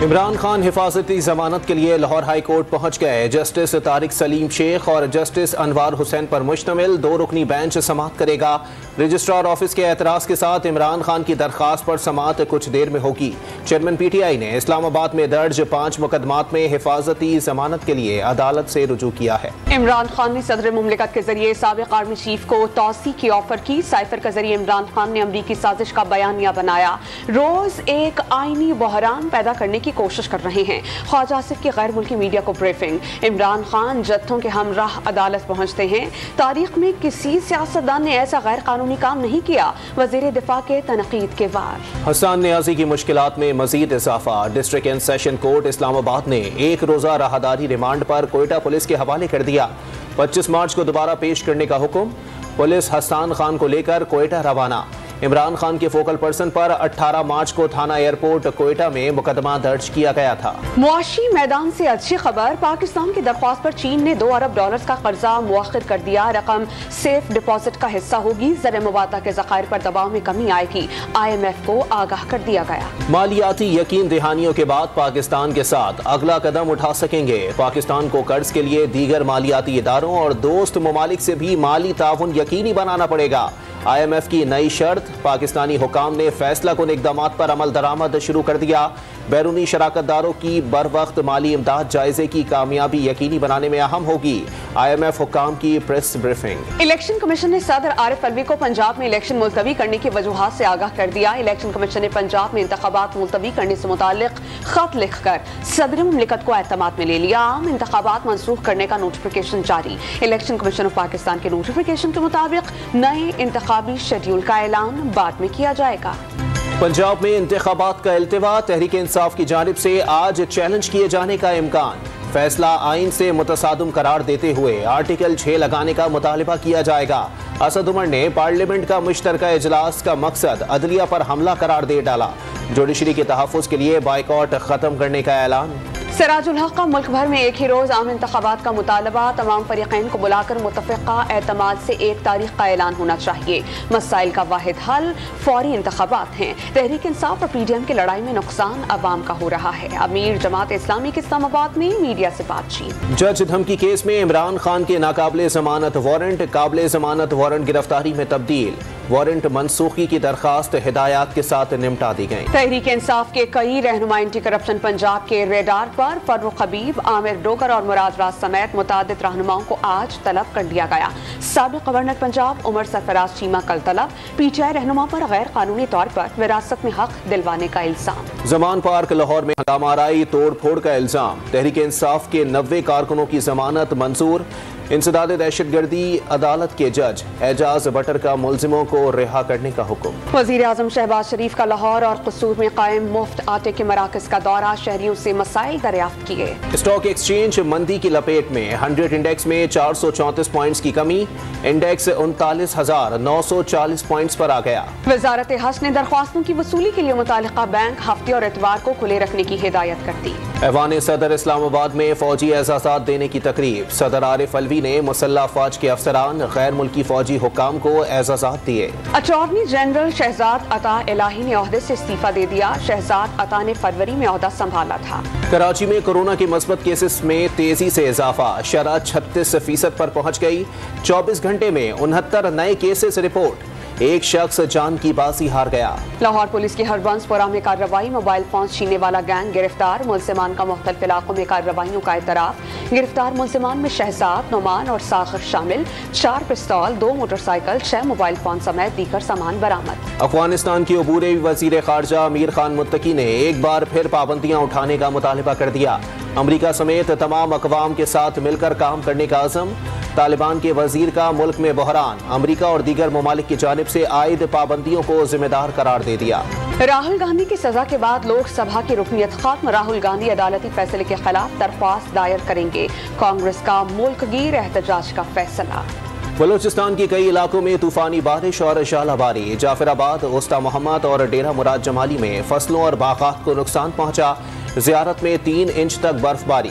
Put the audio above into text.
عمران خان حفاظتی ضمانت کے لیے لاہور ہائی کورٹ پہنچ گئے۔ جسٹس طارق سلیم شیخ اور جسٹس انوار حسین پر مشتمل 2 رکنی بینچ سماعت کرے گا۔ رجسٹرار آفس کے اعتراض کے ساتھ عمران خان کی درخواست پر سماعت کچھ دیر میں ہوگی۔ چیئرمین پی ٹی آئی نے اسلام آباد میں درج 5 مقدمات میں حفاظتی ضمانت کے لیے عدالت سے رجوع کیا ہے۔ عمران خان نے صدر مملکت کے ذریعے سابق آرمی چیف کو توسیع کی آفر کی۔ سائفر کے ذریعے عمران خان نے امریکی سازش کا بیانیہ بنایا۔ روز ایک آئینی بحران پیدا کرنے کی کوشش کر رہے ہیں۔ خواجہ آصف کی غیر ملکی میڈیا کو بریفنگ۔ عمران خان جتھوں کے ہمراہ عدالت پہنچتے ہیں۔ تاریخ میں کسی سیاستدان نے ایسا غیر قانونی کام نہیں کیا۔ وزیر دفاع کے تنقید کے وار۔ حسان نیازی کی مشکلات میں مزید اضافہ۔ ڈسٹرکٹ اینڈ سیشن کورٹ اسلام آباد نے 1 روزہ راہداری ریمانڈ پر کوئٹہ پولیس کے حوالے کر دیا۔ 25 مارچ کو دوبارہ پیش کرنے کا حکم۔ پولیس حسان خان کو لے کر کوئٹہ روانہ۔ عمران خان کے فوکل پرسن پر 18 مارچ کو تھانہ ایئرپورٹ کوئٹہ میں مقدمہ درج کیا گیا تھا۔ معاشی میدان سے اچھی خبر۔ پاکستان کی درخواست پر چین نے $2 ارب کا قرضہ مؤخر کر دیا۔ رقم سیف ڈپازٹ کا حصہ ہوگی۔ زر مبادلہ کے ذخائر پر دباؤ میں کمی آئے گی۔ IMF کو آگاہ کر دیا گیا۔ مالیاتی یقین دہانیوں کے بعد پاکستان کے ساتھ اگلا قدم اٹھا سکیں گے۔ پاکستان کو قرض کے لیے دیگر مالیاتی اداروں اور دوست ممالک سے بھی مالی تعاون یقینی بنانا پڑے گا۔ IMF کی نئی شرط۔ پاکستانی حکام نے فیصلہ کن اقدامات پر عمل درآمد شروع کر دیا۔ بیرونی شراکت داروں کی بر وقت مالی امداد جائزے کی کامیابی یقینی بنانے میں اہم ہوگی۔ IMF حکام کی پریس بریفنگ۔ الیکشن کمیشن نے صدر عارف الوی کو پنجاب میں الیکشن ملتوی کرنے کی وجوہات سے آگاہ کر دیا۔ الیکشن کمیشن نے پنجاب میں انتخابات ملتوی کرنے سے متعلق خط لکھ کر صدر مملکت کو اعتماد میں لے لیا۔ عام انتخابات منسوخ کرنے کا نوٹیفیکیشن جاری۔ الیکشن کمیشن آف پاکستان کے نوٹیفیکیشن کے مطابق نئے انتخابی شیڈول کا اعلان بعد میں کیا جائے گا۔ پنجاب میں انتخابات کا التوا۔ تحریک انصاف کی جانب سے آج چیلنج کیے جانے کا امکان۔ فیصلہ آئین سے متصادم قرار دیتے ہوئے آرٹیکل 6 لگانے کا مطالبہ کیا جائے گا۔ اسد عمر نے پارلیمنٹ کا مشترکہ اجلاس کا مقصد عدلیہ پر حملہ قرار دے ڈالا۔ جوڈیشری کے تحفظ کے لیے بائیکاٹ ختم کرنے کا اعلان۔ سراج الحق کا ملک بھر میں ایک ہی روز عام انتخابات کا مطالبہ۔ تمام فریقین کو بلا کر متفقہ اعتماد سے ایک تاریخ کا اعلان ہونا چاہیے۔ مسائل کا واحد حل فوری انتخابات ہیں۔ تحریک انصاف اور PDM کی لڑائی میں نقصان عوام کا ہو رہا ہے۔ امیر جماعت اسلامی کے اسلام آباد میں میڈیا سے بات چیت۔ جج دھمکی کیس میں عمران خان کے ناقابل ضمانت وارنٹ قابل ضمانت وارنٹ گرفتاری میں تبدیل۔ وارنٹ منسوخی کی درخواست ہدایات کے ساتھ نمٹا دی گئی۔ تحریک انصاف کے کئی رہنما اینٹی کرپشن پنجاب کے ریڈار پر فاروق حبیب، عامر ڈوگر اور مراد راز سمیت متعدد رہنماؤں کو آج طلب کر لیا گیا۔ سابق گورنر پنجاب عمر سرفراز چیمہ کل طلب۔ PTI رہنما پر غیر قانونی طور پر وراثت میں حق دلوانے کا الزام۔ زمان پارک لاہور میں ہنگامہ آرائی توڑ پھوڑ کا الزام۔ تحریک انصاف کے 90 کارکنوں کی ضمانت منظور۔ انسداد دہشت گردی عدالت کے جج اعجاز بٹر کا ملزموں کو رہا کرنے کا حکم۔ وزیر اعظم شہباز شریف کا لاہور اور قصور میں قائم مفت آٹے کے مراکز کا دورہ۔ شہریوں سے مسائل دریافت کیے۔ اسٹاک ایکسچینج مندی کی لپیٹ میں۔ 100 انڈیکس میں 434 پوائنٹس کی کمی۔ انڈیکس 39,940 پوائنٹس پر آ گیا۔ وزارت حج نے درخواستوں کی وصولی کے لیے متعلقہ بینک ہفتے اور اتوار کو کھلے رکھنے کی ہدایت کر دی۔ ایوان صدر اسلام آباد میں فوجی اعزازات دینے کی تقریب۔ صدر عارف الوی نے مسلح افواج کے افسران غیر ملکی فوجی حکام کو اعزازات دیے۔ اٹارنی جنرل شہزاد عطا الہی نے عہدے سے استعفیٰ دے دیا۔ شہزاد عطا نے فروری میں عہدہ سنبھالا تھا۔ کراچی میں کورونا کے مثبت کیسز میں تیزی سے اضافہ۔ شرح 36% پر پہنچ گئی۔ 24 گھنٹے میں 69 نئے کیسز رپورٹ۔ ایک شخص جان کی بازی ہار گیا۔ لاہور پولیس کی ہربنس پورہ میں کارروائی۔ موبائل فونز چھیننے والا گینگ گرفتار۔ ملزمان کا مختلف علاقوں میں کارروائیوں کا اعتراف۔ گرفتار ملزمان میں شہزاد، نعمان اور ساغر شامل۔ 4 پستول، 2 موٹر سائیکل، 6 موبائل فون سمیت دیگر سامان برآمد۔ افغانستان کے عبور وزیر خارجہ امیر خان متقی نے ایک بار پھر پابندیاں اٹھانے کا مطالبہ کر دیا۔ امریکہ سمیت تمام اقوام کے ساتھ مل کر کام کرنے کا عزم۔ طالبان کے وزیر کا ملک میں بحران۔ امریکہ اور دیگر ممالک کی جانب سے عائد پابندیوں کو ذمہ دار قرار دے دیا۔ راہل گاندھی کی سزا کے بعد لوک سبھا کی رکنیت ختم۔ راہل گاندھی عدالتی فیصلے کے خلاف درخواست دائر کریں گے۔ کانگریس کا ملک گیر احتجاج کا فیصلہ۔ بلوچستان کے کئی علاقوں میں طوفانی بارش اور ژالہ باری۔ جعفر آباد، وسطی محمد اور ڈیرہ مراد جمالی میں فصلوں اور باغات کو نقصان پہنچا۔ زیارت میں 3 انچ تک برف باری۔